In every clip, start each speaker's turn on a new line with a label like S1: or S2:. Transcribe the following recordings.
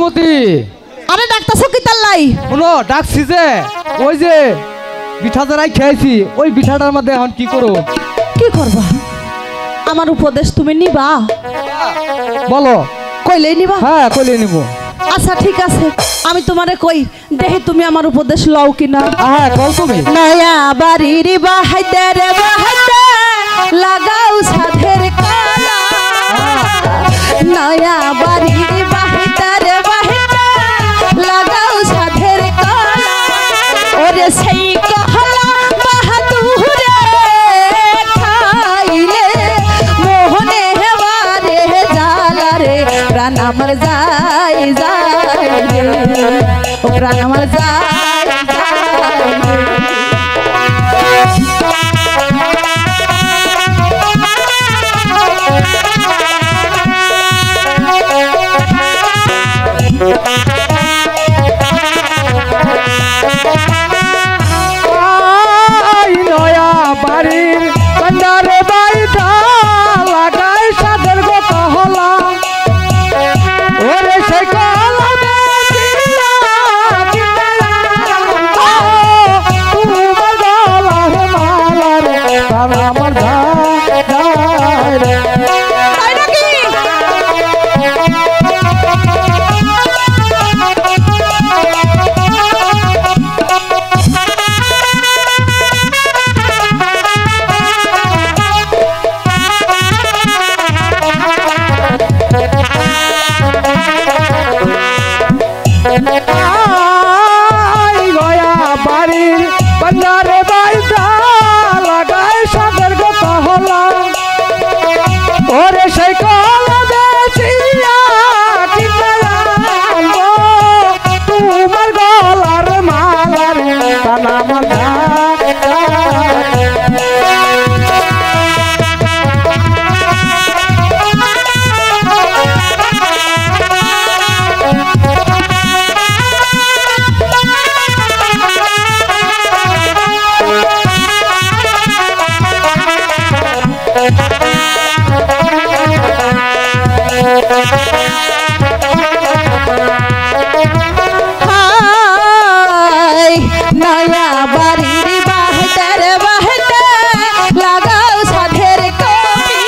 S1: শ্রীমতী
S2: আরে ডাক্তারছো কি তাল্লাই
S1: শুনো ডাকছি যে ওই যে পিঠা যারাই খেয়েছি ওই পিঠাটার মধ্যে এখন কি করো
S2: কি করবা আমার উপদেশ তুমি নিবা
S1: বলো
S2: কইলেই নিবা
S1: হ্যাঁ কইলে নিব
S2: আচ্ছা ঠিক আছে আমি তোমারে কই দেখি তুমি আমার উপদেশ লও কিনা
S1: হ্যাঁ কল তুমি
S2: নয়া বাড়ির বাহাইতে রে বাহাইতে লাগাও সাধের কালা নয়া বাড়ির বাহাইতে রে বাহাইতে লাগাও সাধের কালা ওরে সেই কহলা বাহাদুরে খাইলে মোহনে হেবারে জালা রে প্রাণ আমার যায় যায় রে ও প্রাণ আমার যায় যায়
S1: নয়া বাড়ির কন্যারে বাইটা লাগাই সাদের গো কহলা ওরে সেই কহলা আমার বাড়ির বন্যারে বাইটা লাগাই সাদের গো কহলা ওরে সেই কহলা বেচিয়া তোমার গলার মালার কানা মালা
S2: নয়া বাড়ির বাহাইতে রে বাহাইতে লাগাও সাধের কপি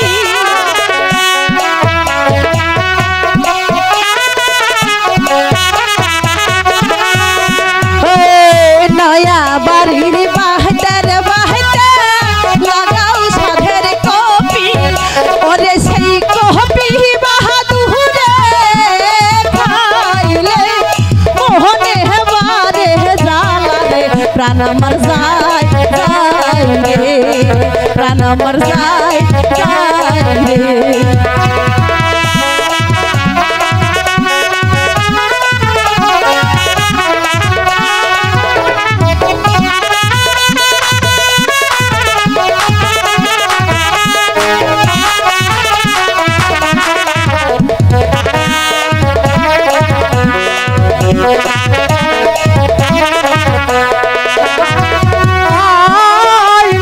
S2: নয়া বাড়ির বাহাইতে রে বাহাইতে লাগাও সাধের কপি ওরে সেই কপি বাহাদুরে খাইলে মোহনে হেবারে জালা রে প্রাণ আমার যায় যায় রে প্রাণ আমার যায় যায় রে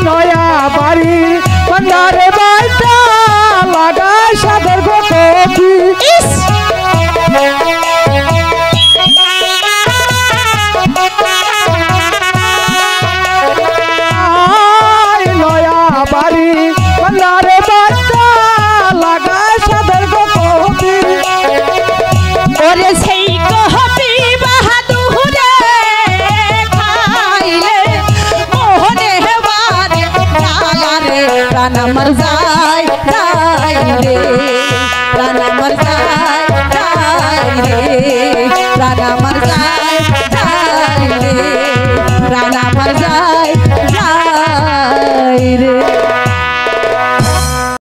S1: নয়া বাড়ির কন্যারে বাইটা লাগাই সাদের গো কপি নয়া বাড়ি কন্যারে বাইটা লাগাই সাদের গো কপি
S2: ওরে সেই কপি বাহাদুরে খাইলে মোহনে হেবারে জালা রে প্রাণ আমার যায় যায় রে প্রাণ আমার যায় যায় রে প্রাণ আমার যায়